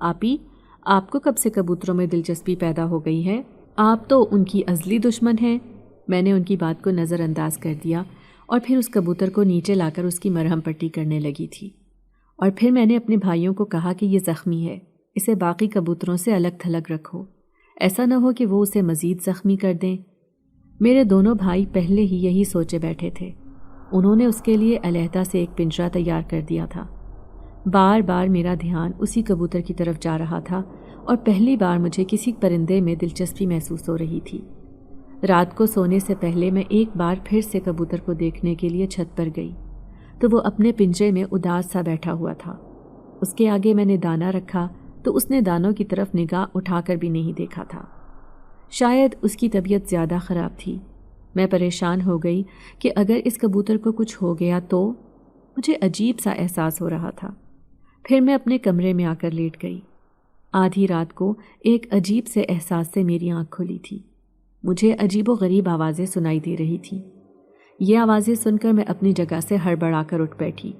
آپی، آپ کو کب سے کبوتروں میں دلچسپی پیدا ہو گئی ہے؟ آپ تو ان کی ازلی دشمن ہیں۔ میں نے ان کی بات کو نظر انداز کر دیا اور پھر اس کبوتر کو نیچے لا کر اس کی مرہم پٹی کرنے لگی تھی، اور پھر میں نے اپنے بھائیوں کو کہا کہ یہ زخمی ہے، اسے باقی کبوتروں سے الگ تھلگ رکھو، ایسا نہ ہو کہ وہ اسے مزید زخمی کر دیں۔ میرے دونوں بھائی پہلے ہی یہی سوچے بیٹھے تھے۔ انہوں نے اس کے لیے علیحدہ سے ایک پنجرا تیار کر دیا تھا۔ بار بار میرا دھیان اسی کبوتر کی طرف جا رہا تھا اور پہلی بار مجھے کسی پرندے میں دلچسپی محسوس ہو رہی تھی۔ رات کو سونے سے پہلے میں ایک بار پھر سے کبوتر کو دیکھنے کے لیے چھت پر گئی تو وہ اپنے پنجرے میں اداس سا بیٹھا ہوا تھا۔ اس کے آگے میں نے دانہ رکھا تو اس نے دانوں کی طرف نگاہ اٹھا کر بھی نہیں دیکھا تھا۔ شاید اس کی طبیعت زیادہ خراب تھی۔ میں پریشان ہو گئی کہ اگر اس کبوتر کو کچھ ہو گیا تو مجھے عجیب سا احساس ہو رہا تھا۔ پھر میں اپنے کمرے میں آ کر لیٹ گئی۔ آدھی رات کو ایک عجیب سے احساس سے میری آنکھ کھلی تھی۔ مجھے عجیب و غریب آوازیں سنائی دے رہی تھیں۔ یہ آوازیں سن کر میں اپنی جگہ سے ہڑبڑا کر اٹھ بیٹھی،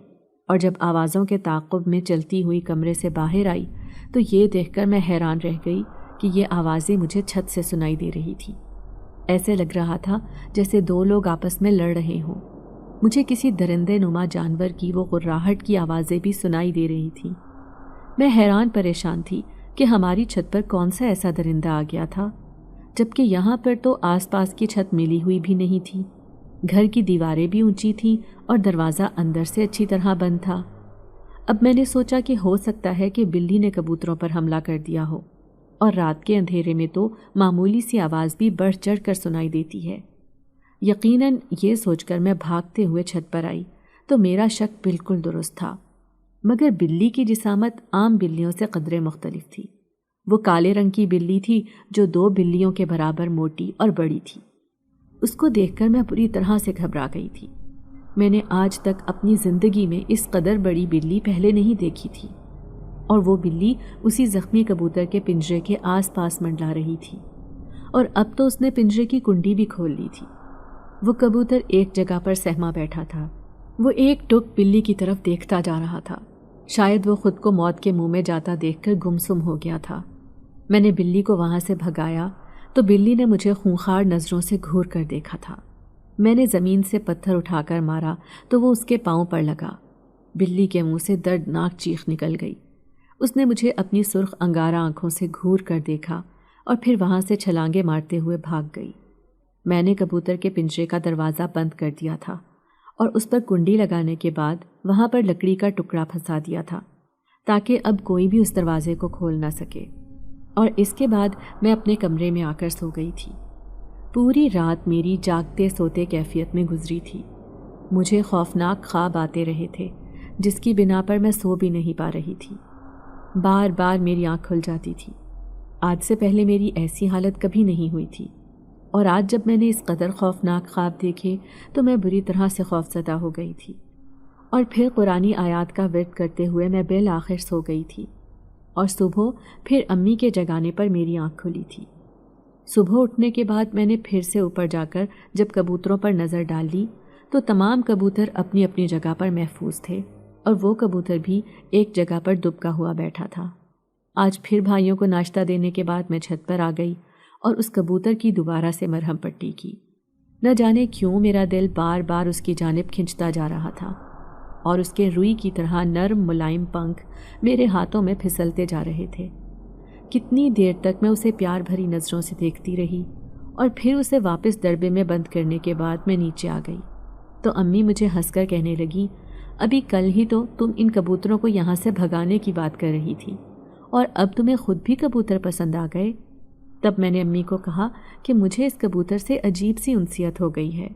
اور جب آوازوں کے تعاقب میں چلتی ہوئی کمرے سے باہر آئی تو یہ دیکھ کر میں حیران رہ گئی کہ یہ آوازیں مجھے چھت سے سنائی دے رہی تھیں۔ ایسے لگ رہا تھا جیسے دو لوگ آپس میں لڑ رہے ہوں۔ مجھے کسی درندے نما جانور کی وہ غراہٹ کی آوازیں بھی سنائی دے رہی تھیں۔ میں حیران پریشان تھی کہ ہماری چھت پر کون سا ایسا درندہ آ گیا تھا، جبکہ یہاں پر تو آس پاس کی چھت ملی ہوئی بھی نہیں تھی۔ گھر کی دیواریں بھی اونچی تھیں اور دروازہ اندر سے اچھی طرح بند تھا۔ اب میں نے سوچا کہ ہو سکتا ہے کہ بلی نے کبوتروں پر حملہ کر دیا ہو، اور رات کے اندھیرے میں تو معمولی سی آواز بھی بڑھ چڑھ کر سنائی دیتی ہے۔ یقیناً یہ سوچ کر میں بھاگتے ہوئے چھت پر آئی تو میرا شک بالکل درست تھا، مگر بلی کی جسامت عام بلیوں سے قدرے مختلف تھی۔ وہ کالے رنگ کی بلی تھی جو 2 بلیوں کے برابر موٹی اور بڑی تھی۔ اس کو دیکھ کر میں پوری طرح سے گھبرا گئی تھی۔ میں نے آج تک اپنی زندگی میں اس قدر بڑی بلی پہلے نہیں دیکھی تھی، اور وہ بلی اسی زخمی کبوتر کے پنجرے کے آس پاس منڈلا رہی تھی، اور اب تو اس نے پنجرے کی کنڈی بھی کھول لی تھی۔ وہ کبوتر ایک جگہ پر سہما بیٹھا تھا۔ وہ ایک ٹک بلی کی طرف دیکھتا جا رہا تھا۔ شاید وہ خود کو موت کے منہ میں جاتا دیکھ کر گمسم ہو گیا تھا۔ میں نے بلی کو وہاں سے بھگایا تو بلی نے مجھے خونخوار نظروں سے گھور کر دیکھا تھا۔ میں نے زمین سے پتھر اٹھا کر مارا تو وہ اس کے پاؤں پر لگا۔ بلی کے منہ سے دردناک چیخ نکل گئی۔ اس نے مجھے اپنی سرخ انگارہ آنکھوں سے گھور کر دیکھا اور پھر وہاں سے چھلانگے مارتے ہوئے بھاگ گئی۔ میں نے کبوتر کے پنجرے کا دروازہ بند کر دیا تھا اور اس پر کنڈی لگانے کے بعد وہاں پر لکڑی کا ٹکڑا پھنسا دیا تھا تاکہ اب کوئی بھی اس دروازے کو کھول نہ سکے، اور اس کے بعد میں اپنے کمرے میں آ کر سو گئی تھی۔ پوری رات میری جاگتے سوتے کیفیت میں گزری تھی۔ مجھے خوفناک خواب آتے رہے تھے جس کی بنا پر میں سو بھی نہیں پا رہی تھی۔ بار بار میری آنکھ کھل جاتی تھی۔ آج سے پہلے میری ایسی حالت کبھی نہیں ہوئی تھی، اور آج جب میں نے اس قدر خوفناک خواب دیکھے تو میں بری طرح سے خوفزدہ ہو گئی تھی، اور پھر قرآنی آیات کا ورد کرتے ہوئے میں بالآخر سو گئی تھی، اور صبح پھر امی کے جگانے پر میری آنکھ کھلی تھی۔ صبح اٹھنے کے بعد میں نے پھر سے اوپر جا کر جب کبوتروں پر نظر ڈال لی تو تمام کبوتر اپنی اپنی جگہ پر محفوظ تھے، اور وہ کبوتر بھی ایک جگہ پر دبکا ہوا بیٹھا تھا۔ آج پھر بھائیوں کو ناشتہ دینے کے بعد میں چھت پر آ گئی اور اس کبوتر کی دوبارہ سے مرہم پٹی کی۔ نہ جانے کیوں میرا دل بار بار اس کی جانب کھنچتا جا رہا تھا، اور اس کے روئی کی طرح نرم ملائم پنکھ میرے ہاتھوں میں پھسلتے جا رہے تھے۔ کتنی دیر تک میں اسے پیار بھری نظروں سے دیکھتی رہی، اور پھر اسے واپس دربے میں بند کرنے کے بعد میں نیچے آ گئی تو امی مجھے ہنس کر کہنے لگی، ابھی کل ہی تو تم ان کبوتروں کو یہاں سے بھگانے کی بات کر رہی تھی، اور اب تمہیں خود بھی کبوتر پسند آ گئے۔ تب میں نے امی کو کہا کہ مجھے اس کبوتر سے عجیب سی انسیت ہو گئی ہے۔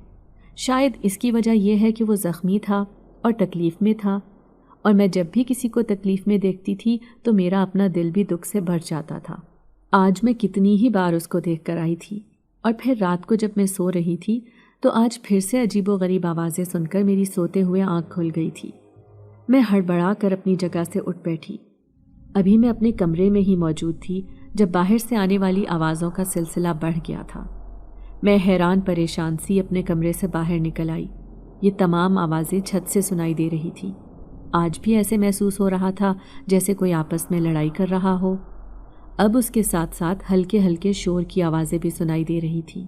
شاید اس کی وجہ یہ ہے کہ وہ زخمی تھا اور تکلیف میں تھا، اور میں جب بھی کسی کو تکلیف میں دیکھتی تھی تو میرا اپنا دل بھی دکھ سے بھر جاتا تھا۔ آج میں کتنی ہی بار اس کو دیکھ کر آئی تھی، اور پھر رات کو جب میں سو رہی تھی تو آج پھر سے عجیب و غریب آوازیں سن کر میری سوتے ہوئے آنکھ کھل گئی تھی۔ میں ہڑبڑا کر اپنی جگہ سے اٹھ بیٹھی۔ ابھی میں اپنے کمرے میں ہی موجود تھی جب باہر سے آنے والی آوازوں کا سلسلہ بڑھ گیا تھا۔ میں حیران پریشان سی اپنے کمرے سے باہر نکل آئی۔ یہ تمام آوازیں چھت سے سنائی دے رہی تھی۔ آج بھی ایسے محسوس ہو رہا تھا جیسے کوئی آپس میں لڑائی کر رہا ہو۔ اب اس کے ساتھ ساتھ ہلکے ہلکے شور کی آوازیں بھی سنائی دے رہی تھیں۔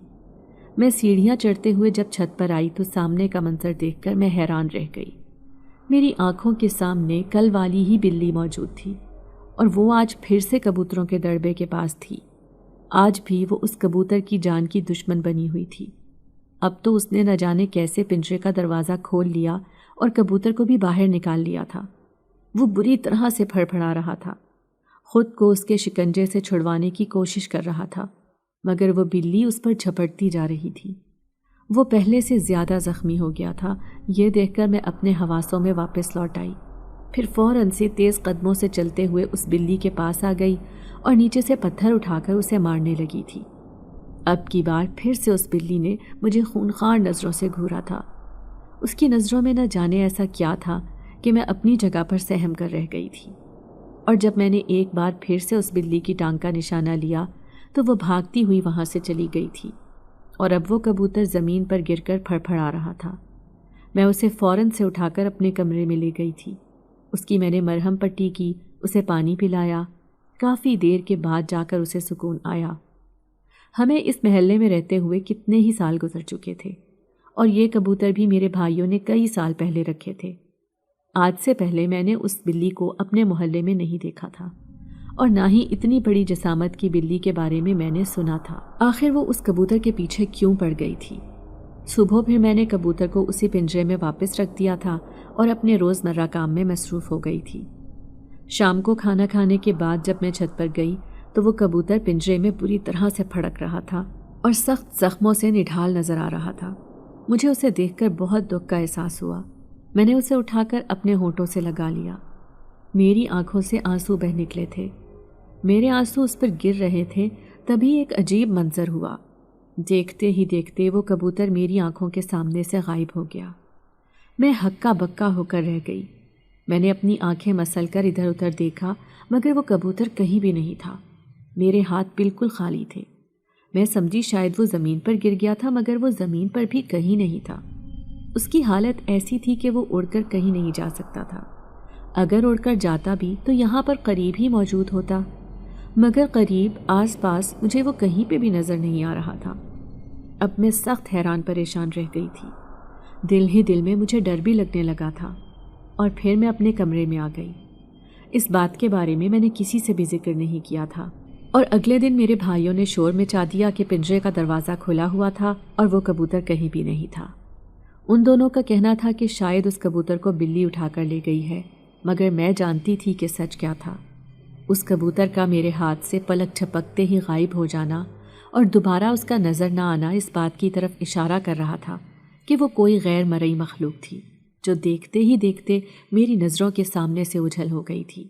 میں سیڑھیاں چڑھتے ہوئے جب چھت پر آئی تو سامنے کا منظر دیکھ کر میں حیران رہ گئی۔ میری آنکھوں کے سامنے کل والی ہی بلی موجود تھی، اور وہ آج پھر سے کبوتروں کے دربے کے پاس تھی۔ آج بھی وہ اس کبوتر کی جان کی دشمن بنی ہوئی تھی۔ اب تو اس نے نہ جانے کیسے پنجرے کا دروازہ کھول لیا اور کبوتر کو بھی باہر نکال لیا تھا۔ وہ بری طرح سے پھڑپھڑا رہا تھا، خود کو اس کے شکنجے سے چھڑوانے کی کوشش کر رہا تھا، مگر وہ بلی اس پر جھپٹتی جا رہی تھی۔ وہ پہلے سے زیادہ زخمی ہو گیا تھا۔ یہ دیکھ کر میں اپنے حواسوں میں واپس لوٹ آئی، پھر فوراً سے تیز قدموں سے چلتے ہوئے اس بلی کے پاس آ گئی اور نیچے سے پتھر اٹھا کر اسے مارنے لگی تھی۔ اب کی بار پھر سے اس بلی نے مجھے خونخوار نظروں سے گھورا تھا۔ اس کی نظروں میں نہ جانے ایسا کیا تھا کہ میں اپنی جگہ پر سہم کر رہ گئی تھی، اور جب میں نے ایک بار پھر سے اس بلی کی ٹانگ کا نشانہ لیا تو وہ بھاگتی ہوئی وہاں سے چلی گئی تھی، اور اب وہ کبوتر زمین پر گر کر پھڑپھڑا رہا تھا۔ میں اسے فوراً سے اٹھا کر اپنے کمرے میں لے گئی تھی۔ اس کی میں نے مرہم پٹی کی، اسے پانی پلایا۔ کافی دیر کے بعد جا کر اسے سکون آیا۔ ہمیں اس محلے میں رہتے ہوئے کتنے ہی سال گزر چکے تھے، اور یہ کبوتر بھی میرے بھائیوں نے کئی سال پہلے رکھے تھے۔ آج سے پہلے میں نے اس بلی کو اپنے محلے میں نہیں دیکھا تھا، اور نہ ہی اتنی بڑی جسامت کی بلی کے بارے میں نے سنا تھا۔ آخر وہ اس کبوتر کے پیچھے کیوں پڑ گئی تھی؟ صبح پھر میں نے کبوتر کو اسی پنجرے میں واپس رکھ دیا تھا اور اپنے روزمرہ کام میں مصروف ہو گئی تھی۔ شام کو کھانا کھانے کے بعد جب میں چھت پر گئی تو وہ کبوتر پنجرے میں بری طرح سے پھڑک رہا تھا اور سخت زخموں سے نڈھال نظر آ رہا تھا۔ مجھے اسے دیکھ کر بہت دکھ کا احساس ہوا۔ میں نے اسے اٹھا کر اپنے ہونٹوں سے لگا لیا۔ میری آنکھوں سے آنسو بہہ نکلے تھے۔ میرے آنسو اس پر گر رہے تھے، تبھی ایک عجیب منظر ہوا۔ دیکھتے ہی دیکھتے وہ کبوتر میری آنکھوں کے سامنے سے غائب ہو گیا۔ میں ہکا بکا ہو کر رہ گئی۔ میں نے اپنی آنکھیں مسل کر ادھر ادھر دیکھا، مگر وہ کبوتر کہیں بھی نہیں تھا۔ میرے ہاتھ بالکل خالی تھے۔ میں سمجھی شاید وہ زمین پر گر گیا تھا، مگر وہ زمین پر بھی کہیں نہیں تھا۔ اس کی حالت ایسی تھی کہ وہ اڑ کر کہیں نہیں جا سکتا تھا۔ اگر اڑ کر جاتا بھی تو یہاں پر قریب ہی موجود ہوتا، مگر قریب آس پاس مجھے وہ کہیں پہ بھی نظر نہیں آ رہا تھا۔ اب میں سخت حیران پریشان رہ گئی تھی۔ دل ہی دل میں مجھے ڈر بھی لگنے لگا تھا، اور پھر میں اپنے کمرے میں آ گئی۔ اس بات کے بارے میں نے کسی سے بھی ذکر نہیں کیا تھا، اور اگلے دن میرے بھائیوں نے شور مچا دیا کہ پنجرے کا دروازہ کھلا ہوا تھا اور وہ کبوتر کہیں بھی نہیں تھا۔ ان دونوں کا کہنا تھا کہ شاید اس کبوتر کو بلی اٹھا کر لے گئی ہے، مگر میں جانتی تھی کہ سچ کیا تھا۔ اس کبوتر کا میرے ہاتھ سے پلک جھپکتے ہی غائب ہو جانا اور دوبارہ اس کا نظر نہ آنا اس بات کی طرف اشارہ کر رہا تھا کہ وہ کوئی غیر مرئی مخلوق تھی، جو دیکھتے ہی دیکھتے میری نظروں کے سامنے سے اجھل ہو گئی تھی۔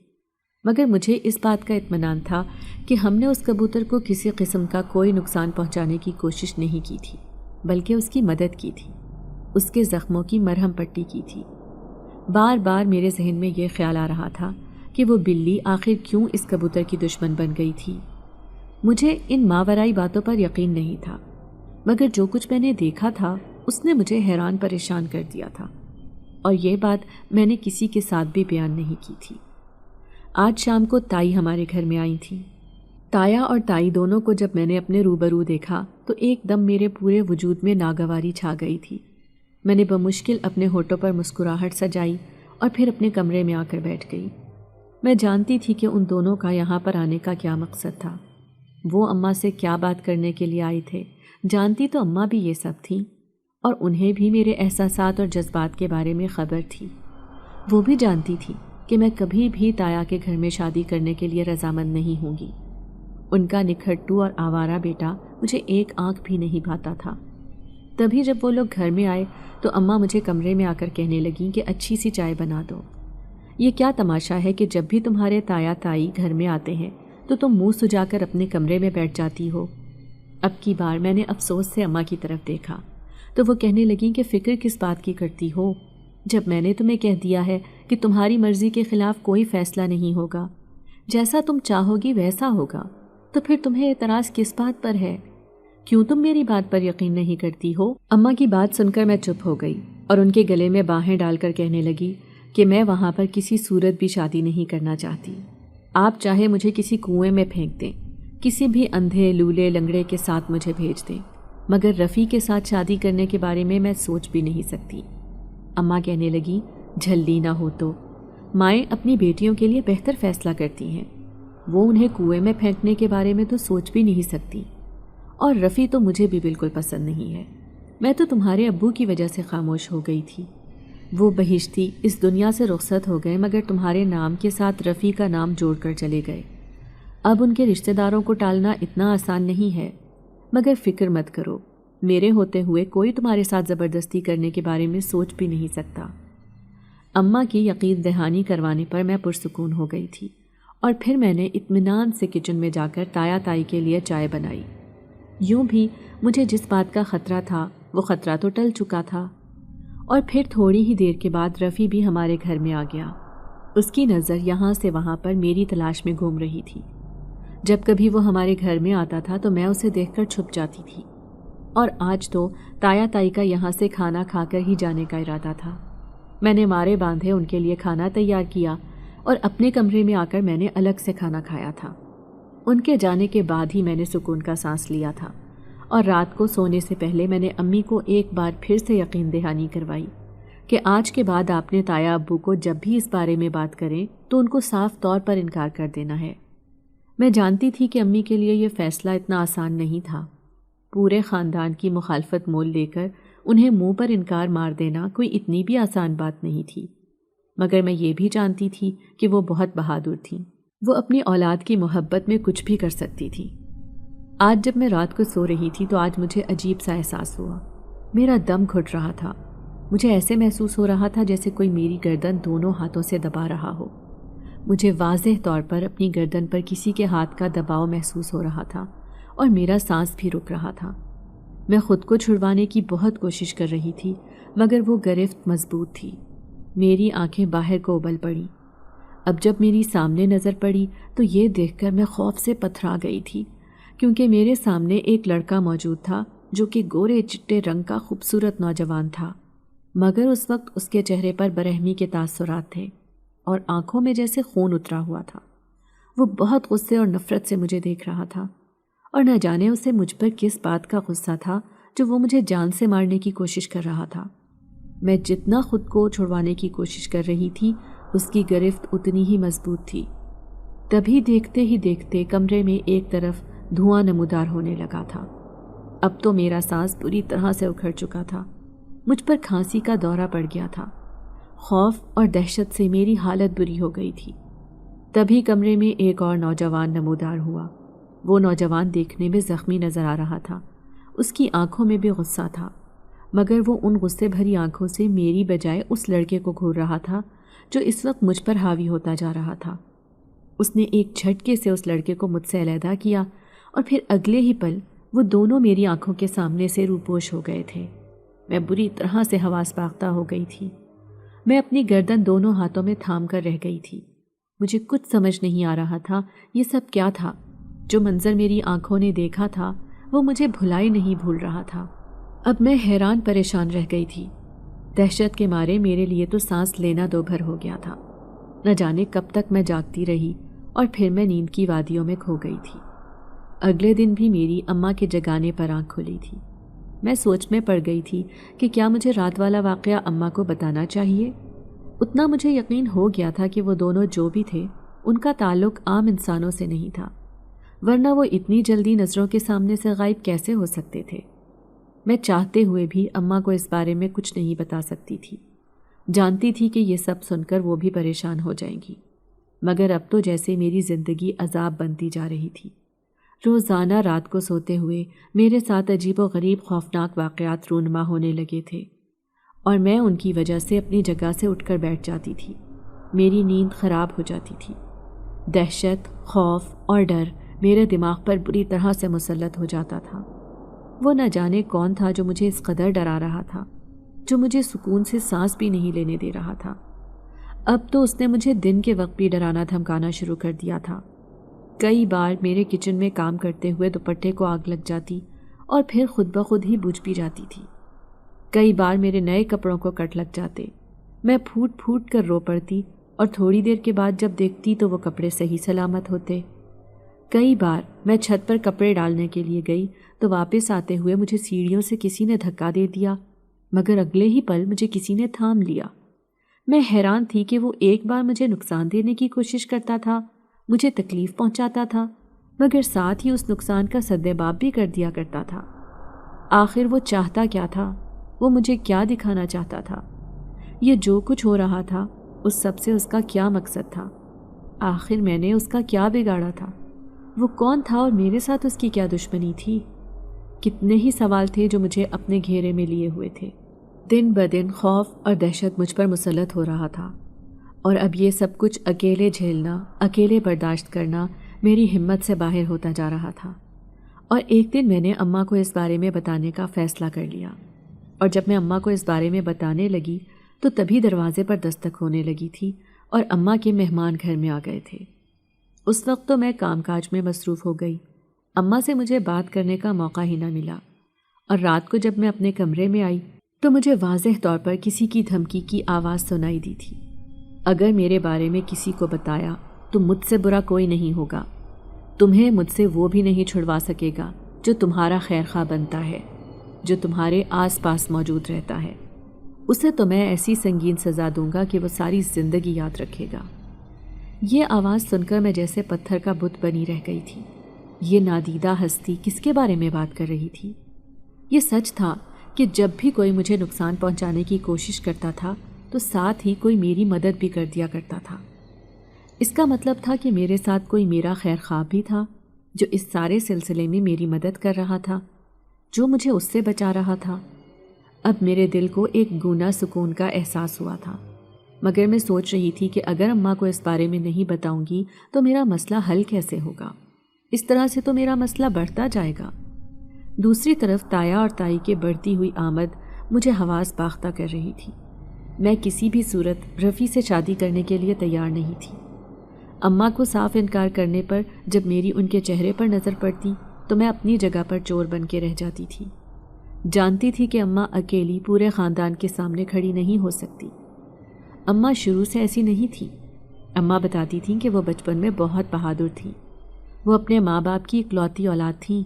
مگر مجھے اس بات کا اطمینان تھا کہ ہم نے اس کبوتر کو کسی قسم کا کوئی نقصان پہنچانے کی کوشش نہیں کی تھی، بلکہ اس کی مدد کی تھی، اس کے زخموں کی مرہم پٹی کی تھی۔ بار بار میرے ذہن میں یہ خیال آ رہا تھا کہ وہ بلی آخر کیوں اس کبوتر کی دشمن بن گئی تھی۔ مجھے ان ماورائی باتوں پر یقین نہیں تھا، مگر جو کچھ میں نے دیکھا تھا اس نے مجھے حیران پریشان کر دیا تھا، اور یہ بات میں نے کسی کے ساتھ بھی بیان نہیں کی تھی۔ آج شام کو تائی ہمارے گھر میں آئی تھی۔ تایا اور تائی دونوں کو جب میں نے اپنے روبرو دیکھا تو ایک دم میرے پورے وجود میں ناگواری چھا گئی تھی۔ میں نے بمشکل اپنے ہونٹوں پر مسکراہٹ سجائی اور پھر اپنے کمرے میں آ کر بیٹھ گئی۔ میں جانتی تھی کہ ان دونوں کا یہاں پر آنے کا کیا مقصد تھا، وہ اماں سے کیا بات کرنے کے لیے آئے تھے۔ جانتی تو اماں بھی یہ سب تھیں، اور انہیں بھی میرے احساسات اور جذبات کے بارے میں خبر تھی۔ وہ بھی جانتی تھی کہ میں کبھی بھی تایا کے گھر میں شادی کرنے کے لیے رضامند نہیں ہوں گی۔ ان کا نکھٹو اور آوارہ بیٹا مجھے ایک آنکھ بھی نہیں بھاتا تھا۔ تبھی جب وہ لوگ گھر میں آئے تو اماں مجھے کمرے میں آ کر کہنے لگیں کہ اچھی سی چائے بنا دو۔ یہ کیا تماشا ہے کہ جب بھی تمہارے تایا تائی گھر میں آتے ہیں تو تم منہ سجا کر اپنے کمرے میں بیٹھ جاتی ہو۔ اب کی بار میں نے افسوس سے اماں کی طرف دیکھا تو وہ کہنے لگیں کہ فکر کس بات کی کرتی ہو، جب میں نے تمہیں کہہ دیا ہے کہ تمہاری مرضی کے خلاف کوئی فیصلہ نہیں ہوگا، جیسا تم چاہو گی ویسا ہوگا، تو پھر تمہیں اعتراض کس بات پر ہے؟ کیوں تم میری بات پر یقین نہیں کرتی ہو؟ اماں کی بات سن کر میں چپ ہو گئی اور ان کے گلے میں باہیں ڈال کر کہنے لگی کہ میں وہاں پر کسی صورت بھی شادی نہیں کرنا چاہتی۔ آپ چاہے مجھے کسی کنویں میں پھینک دیں، کسی بھی اندھے لولے لنگڑے کے ساتھ مجھے بھیج دیں، مگر رفیع کے ساتھ شادی کرنے کے بارے میں سوچ بھی نہیں سکتی۔ اماں کہنے لگی، جھلی نہ ہو تو مائیں اپنی بیٹیوں کے لیے بہتر فیصلہ کرتی ہیں، وہ انہیں کنویں میں پھینکنے کے بارے میں تو سوچ بھی نہیں سکتی۔ اور رفیع تو مجھے بھی بالکل پسند نہیں ہے، میں تو تمہارے ابو کی وجہ سے خاموش ہو گئی تھی۔ وہ بہشتی اس دنیا سے رخصت ہو گئے، مگر تمہارے نام کے ساتھ رفیع کا نام جوڑ کر چلے گئے۔ اب ان کے رشتہ داروں کو ٹالنا اتنا آسان نہیں ہے، مگر فکر مت کرو، میرے ہوتے ہوئے کوئی تمہارے ساتھ زبردستی کرنے کے بارے میں سوچ بھی نہیں سکتا۔ اماں کی یقین دہانی کروانے پر میں پرسکون ہو گئی تھی، اور پھر میں نے اطمینان سے کچن میں جا کر تایا تائی کے لیے چائے بنائی۔ یوں بھی مجھے جس بات کا خطرہ تھا وہ خطرہ تو ٹل چکا تھا۔ اور پھر تھوڑی ہی دیر کے بعد رفیع بھی ہمارے گھر میں آ گیا۔ اس کی نظر یہاں سے وہاں پر میری تلاش میں گھوم رہی تھی۔ جب کبھی وہ ہمارے گھر میں آتا تھا تو میں اسے دیکھ کر چھپ جاتی تھی، اور آج تو تایا تائی کا یہاں سے کھانا کھا کر ہی جانے کا ارادہ تھا۔ میں نے مارے باندھے ان کے لیے کھانا تیار کیا، اور اپنے کمرے میں آ کر میں نے الگ سے کھانا کھایا تھا۔ ان کے جانے کے بعد ہی میں نے سکون کا سانس لیا تھا، اور رات کو سونے سے پہلے میں نے امی کو ایک بار پھر سے یقین دہانی کروائی کہ آج کے بعد آپ نے تایا ابو کو جب بھی اس بارے میں بات کریں تو ان کو صاف طور پر انکار کر دینا ہے۔ میں جانتی تھی کہ امی کے لیے یہ فیصلہ اتنا آسان نہیں تھا۔ پورے خاندان کی مخالفت مول لے کر انہیں منہ پر انکار مار دینا کوئی اتنی بھی آسان بات نہیں تھی، مگر میں یہ بھی جانتی تھی کہ وہ بہت بہادر تھیں، وہ اپنی اولاد کی محبت میں کچھ بھی کر سکتی تھی۔ آج جب میں رات کو سو رہی تھی تو آج مجھے عجیب سا احساس ہوا، میرا دم گھٹ رہا تھا، مجھے ایسے محسوس ہو رہا تھا جیسے کوئی میری گردن دونوں ہاتھوں سے دبا رہا ہو۔ مجھے واضح طور پر اپنی گردن پر کسی کے ہاتھ کا دباؤ محسوس ہو رہا تھا، اور میرا سانس بھی رک رہا تھا۔ میں خود کو چھڑوانے کی بہت کوشش کر رہی تھی، مگر وہ گرفت مضبوط تھی۔ میری آنکھیں باہر کو ابل پڑیں۔ اب جب میری سامنے نظر پڑی تو یہ دیکھ کر میں خوف سے پتھرا گئی تھی، کیونکہ میرے سامنے ایک لڑکا موجود تھا جو کہ گورے چٹے رنگ کا خوبصورت نوجوان تھا، مگر اس وقت اس کے چہرے پر برہمی کے تاثرات تھے اور آنکھوں میں جیسے خون اترا ہوا تھا۔ وہ بہت غصے اور نفرت سے مجھے دیکھ رہا تھا، اور نہ جانے اسے مجھ پر کس بات کا غصہ تھا جو وہ مجھے جان سے مارنے کی کوشش کر رہا تھا۔ میں جتنا خود کو چھڑوانے کی کوشش کر رہی تھی اس کی گرفت اتنی ہی مضبوط تھی۔ تبھی دیکھتے ہی دیکھتے کمرے میں ایک طرف دھواں نمودار ہونے لگا تھا۔ اب تو میرا سانس بری طرح سے اکھڑ چکا تھا، مجھ پر کھانسی کا دورہ پڑ گیا تھا، خوف اور دہشت سے میری حالت بری ہو گئی تھی۔ تبھی کمرے میں ایک اور نوجوان نمودار ہوا۔ وہ نوجوان دیکھنے میں زخمی نظر آ رہا تھا، اس کی آنکھوں میں بھی غصہ تھا، مگر وہ ان غصے بھری آنکھوں سے میری بجائے اس لڑکے کو گھور رہا تھا جو اس وقت مجھ پر حاوی ہوتا جا رہا تھا۔ اس نے ایک جھٹکے سے اس لڑکے کو مجھ سے علیحدہ کیا، اور پھر اگلے ہی پل وہ دونوں میری آنکھوں کے سامنے سے روپوش ہو گئے تھے۔ میں بری طرح سے حواس باختہ ہو گئی تھی۔ میں اپنی گردن دونوں ہاتھوں میں تھام کر رہ گئی تھی۔ مجھے کچھ سمجھ نہیں آ رہا تھا یہ سب کیا تھا۔ جو منظر میری آنکھوں نے دیکھا تھا وہ مجھے بھلائی نہیں بھول رہا تھا۔ اب میں حیران پریشان رہ گئی تھی۔ دہشت کے مارے میرے لیے تو سانس لینا دو بھر ہو گیا تھا۔ نہ جانے کب تک میں جاگتی رہی، اور پھر میں نیند کی وادیوں میں کھو گئی تھی۔ اگلے دن بھی میری اماں کے جگانے پر آنکھ کھلی تھی۔ میں سوچ میں پڑ گئی تھی کہ کیا مجھے رات والا واقعہ اماں کو بتانا چاہیے۔ اتنا مجھے یقین ہو گیا تھا کہ وہ دونوں جو بھی تھے ان کا تعلق عام انسانوں سے نہیں تھا، ورنہ وہ اتنی جلدی نظروں کے سامنے سے غائب کیسے ہو سکتے تھے۔ میں چاہتے ہوئے بھی اماں کو اس بارے میں کچھ نہیں بتا سکتی تھی، جانتی تھی کہ یہ سب سن کر وہ بھی پریشان ہو جائیں گی، مگر اب تو جیسے میری زندگی عذاب بنتی جا رہی تھی۔ روزانہ رات کو سوتے ہوئے میرے ساتھ عجیب و غریب خوفناک واقعات رونما ہونے لگے تھے، اور میں ان کی وجہ سے اپنی جگہ سے اٹھ کر بیٹھ جاتی تھی۔ میری نیند خراب ہو جاتی تھی۔ دہشت، خوف اور ڈر میرے دماغ پر بری طرح سے مسلط ہو جاتا تھا۔ وہ نہ جانے کون تھا جو مجھے اس قدر ڈرا رہا تھا، جو مجھے سکون سے سانس بھی نہیں لینے دے رہا تھا۔ اب تو اس نے مجھے دن کے وقت بھی ڈرانا دھمکانا شروع کر دیا تھا۔ کئی بار میرے کچن میں کام کرتے ہوئے دوپٹے کو آگ لگ جاتی اور پھر خود بخود ہی بجھ بھی جاتی تھی۔ کئی بار میرے نئے کپڑوں کو کٹ لگ جاتے۔ میں پھوٹ پھوٹ کر رو پڑتی اور تھوڑی دیر کے بعد جب دیکھتی تو وہ کپڑے صحیح سلامت ہوتے۔ کئی بار میں چھت پر کپڑے ڈالنے کے لیے گئی تو واپس آتے ہوئے مجھے سیڑھیوں سے کسی نے دھکا دے دیا، مگر اگلے ہی پل مجھے کسی نے تھام لیا۔ میں حیران تھی کہ وہ ایک بار مجھے نقصان دینے کی کوشش کرتا تھا، مجھے تکلیف پہنچاتا تھا، مگر ساتھ ہی اس نقصان کا سدباب بھی کر دیا کرتا تھا۔ آخر وہ چاہتا کیا تھا؟ وہ مجھے کیا دکھانا چاہتا تھا؟ یہ جو کچھ ہو رہا تھا اس سب سے اس کا کیا مقصد تھا؟ آخر میں نے اس کا کیا بگاڑا تھا؟ وہ کون تھا اور میرے ساتھ اس کی کیا دشمنی تھی؟ کتنے ہی سوال تھے جو مجھے اپنے گھیرے میں لیے ہوئے تھے۔ دن بدن خوف اور دہشت مجھ پر مسلط ہو رہا تھا، اور اب یہ سب کچھ اکیلے جھیلنا، اکیلے برداشت کرنا میری ہمت سے باہر ہوتا جا رہا تھا۔ اور ایک دن میں نے اماں کو اس بارے میں بتانے کا فیصلہ کر لیا، اور جب میں اماں کو اس بارے میں بتانے لگی تو تبھی دروازے پر دستک ہونے لگی تھی اور اماں کے مہمان گھر میں آ گئے تھے۔ اس وقت تو میں کام کاج میں مصروف ہو گئی، اماں سے مجھے بات کرنے کا موقع ہی نہ ملا، اور رات کو جب میں اپنے کمرے میں آئی تو مجھے واضح طور پر کسی کی دھمکی کی آواز سنائی دی تھی۔ اگر میرے بارے میں کسی کو بتایا تو مجھ سے برا کوئی نہیں ہوگا، تمہیں مجھ سے وہ بھی نہیں چھڑوا سکے گا جو تمہارا خیر خواہ بنتا ہے، جو تمہارے آس پاس موجود رہتا ہے، اسے تو میں ایسی سنگین سزا دوں گا کہ وہ ساری زندگی یاد رکھے گا۔ یہ آواز سن کر میں جیسے پتھر کا بت بنی رہ گئی تھی۔ یہ نادیدہ ہستی کس کے بارے میں بات کر رہی تھی؟ یہ سچ تھا کہ جب بھی کوئی مجھے نقصان پہنچانے کی کوشش کرتا تھا تو ساتھ ہی کوئی میری مدد بھی کر دیا کرتا تھا۔ اس کا مطلب تھا کہ میرے ساتھ کوئی میرا خیر خواہ بھی تھا جو اس سارے سلسلے میں میری مدد کر رہا تھا، جو مجھے اس سے بچا رہا تھا۔ اب میرے دل کو ایک گونا سکون کا احساس ہوا تھا، مگر میں سوچ رہی تھی کہ اگر اماں کو اس بارے میں نہیں بتاؤں گی تو میرا مسئلہ حل کیسے ہوگا؟ اس طرح سے تو میرا مسئلہ بڑھتا جائے گا۔ دوسری طرف تایا اور تائی کے بڑھتی ہوئی آمد مجھے حواس باختہ کر رہی تھی۔ میں کسی بھی صورت رفیع سے شادی کرنے کے لیے تیار نہیں تھی۔ اماں کو صاف انکار کرنے پر جب میری ان کے چہرے پر نظر پڑتی تو میں اپنی جگہ پر چور بن کے رہ جاتی تھی۔ جانتی تھی کہ اماں اکیلی پورے خاندان کے سامنے کھڑی نہیں ہو سکتی۔ اماں شروع سے ایسی نہیں تھی۔ اماں بتاتی تھیں کہ وہ بچپن میں بہت بہادر تھیں، وہ اپنے ماں باپ کی اکلوتی اولاد تھیں۔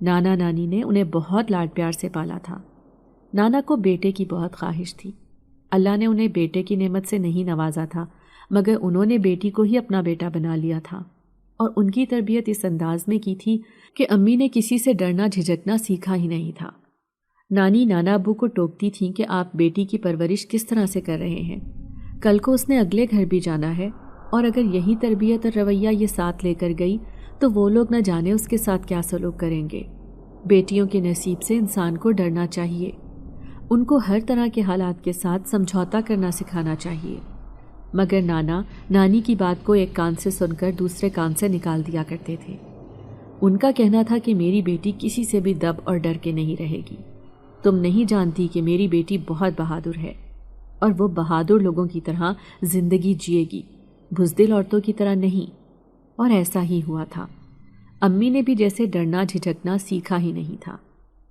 نانا نانی نے انہیں بہت لاڈ پیار سے پالا تھا۔ نانا کو بیٹے کی بہت خواہش تھی۔ اللہ نے انہیں بیٹے کی نعمت سے نہیں نوازا تھا، مگر انہوں نے بیٹی کو ہی اپنا بیٹا بنا لیا تھا، اور ان کی تربیت اس انداز میں کی تھی کہ امی نے کسی سے ڈرنا جھجکنا سیکھا ہی نہیں تھا۔ نانی نانا ابو کو ٹوکتی تھیں کہ آپ بیٹی کی پرورش کس طرح سے کر رہے ہیں، کل کو اس نے اگلے گھر بھی جانا ہے، اور اگر یہی تربیت اور رویہ یہ ساتھ لے کر گئی تو وہ لوگ نہ جانے اس کے ساتھ کیا سلوک کریں گے۔ بیٹیوں کے نصیب سے انسان کو ڈرنا چاہیے، ان کو ہر طرح کے حالات کے ساتھ سمجھوتا کرنا سکھانا چاہیے۔ مگر نانا نانی کی بات کو ایک کان سے سن کر دوسرے کان سے نکال دیا کرتے تھے۔ ان کا کہنا تھا کہ میری بیٹی کسی سے بھی دب اور ڈر کے نہیں رہے گی۔ تم نہیں جانتی کہ میری بیٹی بہت بہادر ہے، اور وہ بہادر لوگوں کی طرح زندگی جیے گی، بزدل عورتوں کی طرح نہیں۔ اور ایسا ہی ہوا تھا۔ امی نے بھی جیسے ڈرنا جھجکنا سیکھا ہی نہیں تھا۔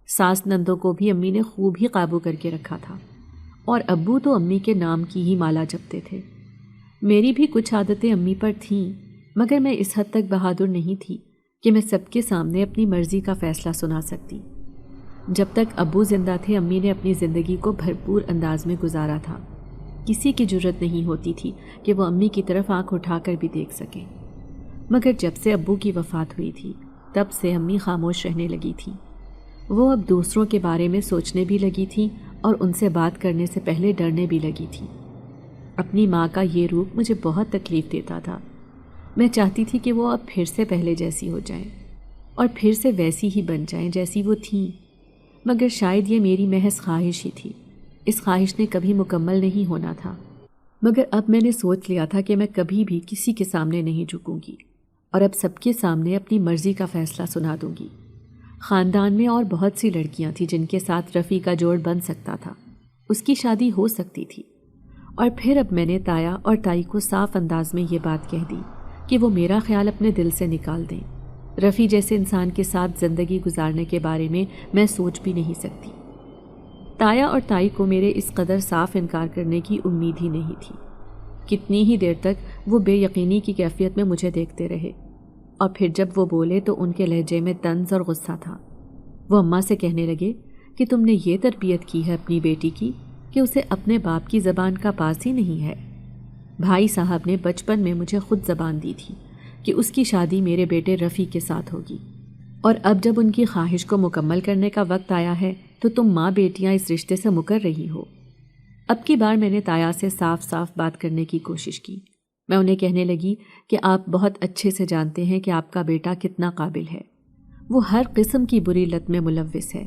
ساس نندوں کو بھی امی نے خوب ہی قابو کر کے رکھا تھا، اور ابو تو امی کے نام کی ہی مالا جپتے تھے۔ میری بھی کچھ عادتیں امی پر تھیں، مگر میں اس حد تک بہادر نہیں تھی کہ میں سب کے سامنے اپنی مرضی کا فیصلہ سنا سکتی۔ جب تک ابو زندہ تھے امی نے اپنی زندگی کو بھرپور انداز میں گزارا تھا۔ کسی کی جرت نہیں ہوتی تھی کہ وہ امی کی طرف آنکھ اٹھا کر بھی دیکھ سکیں۔ مگر جب سے ابو کی وفات ہوئی تھی تب سے امی خاموش رہنے لگی تھی۔ وہ اب دوسروں کے بارے میں سوچنے بھی لگی تھی اور ان سے بات کرنے سے پہلے ڈرنے بھی لگی تھی۔ اپنی ماں کا یہ روپ مجھے بہت تکلیف دیتا تھا۔ میں چاہتی تھی کہ وہ اب پھر سے پہلے جیسی ہو جائیں اور پھر سے ویسی ہی بن جائیں جیسی وہ تھیں، مگر شاید یہ میری محض خواہش ہی تھی۔ اس خواہش نے کبھی مکمل نہیں ہونا تھا۔ مگر اب میں نے سوچ لیا تھا کہ میں کبھی بھی کسی کے سامنے نہیں جھکوں گی، اور اب سب کے سامنے اپنی مرضی کا فیصلہ سنا دوں گی۔ خاندان میں اور بہت سی لڑکیاں تھیں جن کے ساتھ رفیع کا جوڑ بن سکتا تھا، اس کی شادی ہو سکتی تھی۔ اور پھر اب میں نے تایا اور تائی کو صاف انداز میں یہ بات کہہ دی کہ وہ میرا خیال اپنے دل سے نکال دیں۔ رفیع جیسے انسان کے ساتھ زندگی گزارنے کے بارے میں سوچ بھی نہیں سکتی۔ تایا اور تائی کو میرے اس قدر صاف انکار کرنے کی امید ہی نہیں تھی۔ کتنی ہی دیر تک وہ بے یقینی کی کیفیت میں مجھے دیکھتے رہے، اور پھر جب وہ بولے تو ان کے لہجے میں طنز اور غصہ تھا۔ وہ اماں سے کہنے لگے کہ تم نے یہ تربیت کی ہے اپنی بیٹی کی کہ اسے اپنے باپ کی زبان کا پاس ہی نہیں ہے۔ بھائی صاحب نے بچپن میں مجھے خود زبان دی تھی کہ اس کی شادی میرے بیٹے رفیع کے ساتھ ہوگی، اور اب جب ان کی خواہش کو مکمل کرنے کا وقت آیا ہے تو تم ماں بیٹیاں اس رشتے سے مکر رہی ہو۔ اب کی بار میں نے تایا سے صاف صاف بات کرنے کی کوشش کی۔ میں انہیں کہنے لگی کہ آپ بہت اچھے سے جانتے ہیں کہ آپ کا بیٹا کتنا قابل ہے۔ وہ ہر قسم کی بری لت میں ملوث ہے،